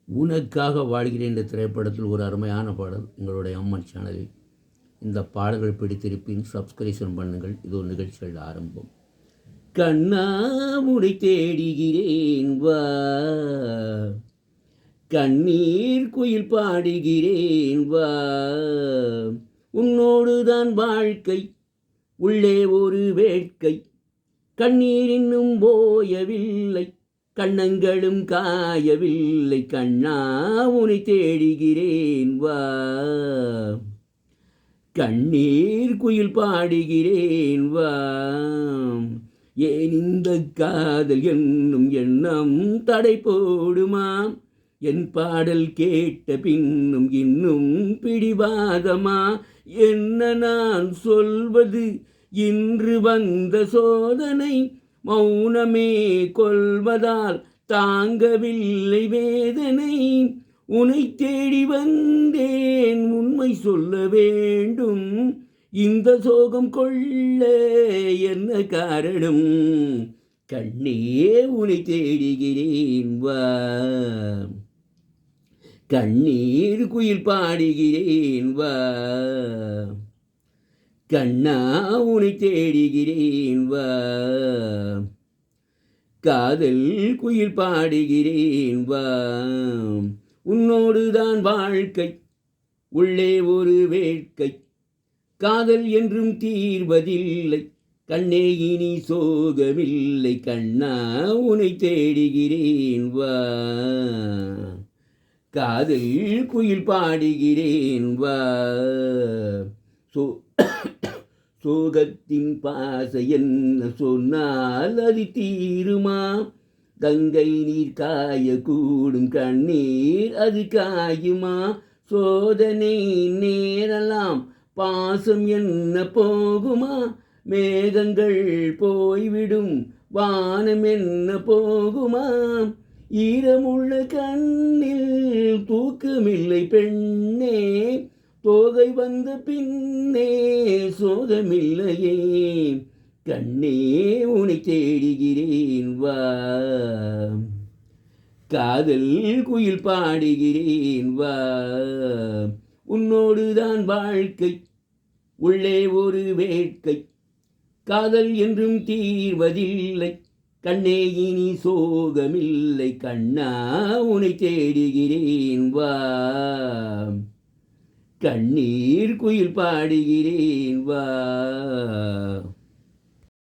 உனக்காக வாழ்கிறேன் என்ற திரைப்படத்தில் ஒரு அருமையான பாடல் எங்களுடைய அம்மன் சேனலில். இந்த பாடல்கள் பிடித்திருப்பின் சப்ஸ்கிரிப்ஷன் பண்ணுங்கள். இது ஒரு நிகழ்ச்சிகள் ஆரம்பம். கண்ணா முடி தேடுகிறேன் வா, கண்ணீர் குயில் பாடுகிறேன் வா, உன்னோடுதான் வாழ்க்கை, உள்ளே ஒரு வேட்கை, கண்ணீர் இன்னும் போயவில்லை, கண்ணங்களும் காயவில்லை, கண்ணா உனை தேடுகிறேன் வா, கண்ணீர் குயில் பாடுகிறேன் வா. ஏன் இந்த காதல் என்னும் எண்ணம் தடை போடுமா? என் பாடல் கேட்ட பின்னும் இன்னும் பிடிவாதமா? என்ன நான் சொல்வது? இன்று வந்த சோதனை மௌனமே கொள்வதால் தாங்கவில்லை வேதனை. உனை தேடி வந்தேன், உண்மை சொல்ல வேண்டும். இந்த சோகம் கொள்ள என்ன காரணம்? கண்ணே உனை தேடுகிறேன் வா, கண்ணீர் குயில் பாடுகிறேன் வா, கண்ணா உனை தேடுகிறேன் வா, காதல் குயில் பாடுகிறேன் வா. உன்னோடுதான் வாழ்க்கை, உள்ளே ஒரு வேட்கை, காதல் என்றும் தீர்வதில்லை, கண்ணே இனி சோகமில்லை, கண்ணா உனை தேடுகிறேன் வா, காதல் குயில் பாடுகிறேன் வா. சோகத்தின் பாசை என்ன சொன்னால் அது தீருமா? கங்கை நீர் காயக்கூடும், கண்ணீர் அது காயுமா? சோதனை நேரலாம், பாசம் என்ன போகுமா? மேகங்கள் போய்விடும், வானம் என்ன போகுமா? ஈரமுள்ள கண்ணில் தூக்கமில்லை பெண்ணே, தோகை வந்த பின்னே சோகமில்லையே, கண்ணே உனை தேடுகிறேன் வா, காதல் குயில் பாடுகிறேன் வா. உன்னோடுதான் வாழ்க்கை, உள்ளே ஒரு வேட்கை, காதல் என்றும் தீர்வதில்லை, கண்ணே இனி சோகமில்லை, கண்ணா உனை தேடுகிறேன் வா, கண்ணீர் குயில் பாடுகிறேன் வா.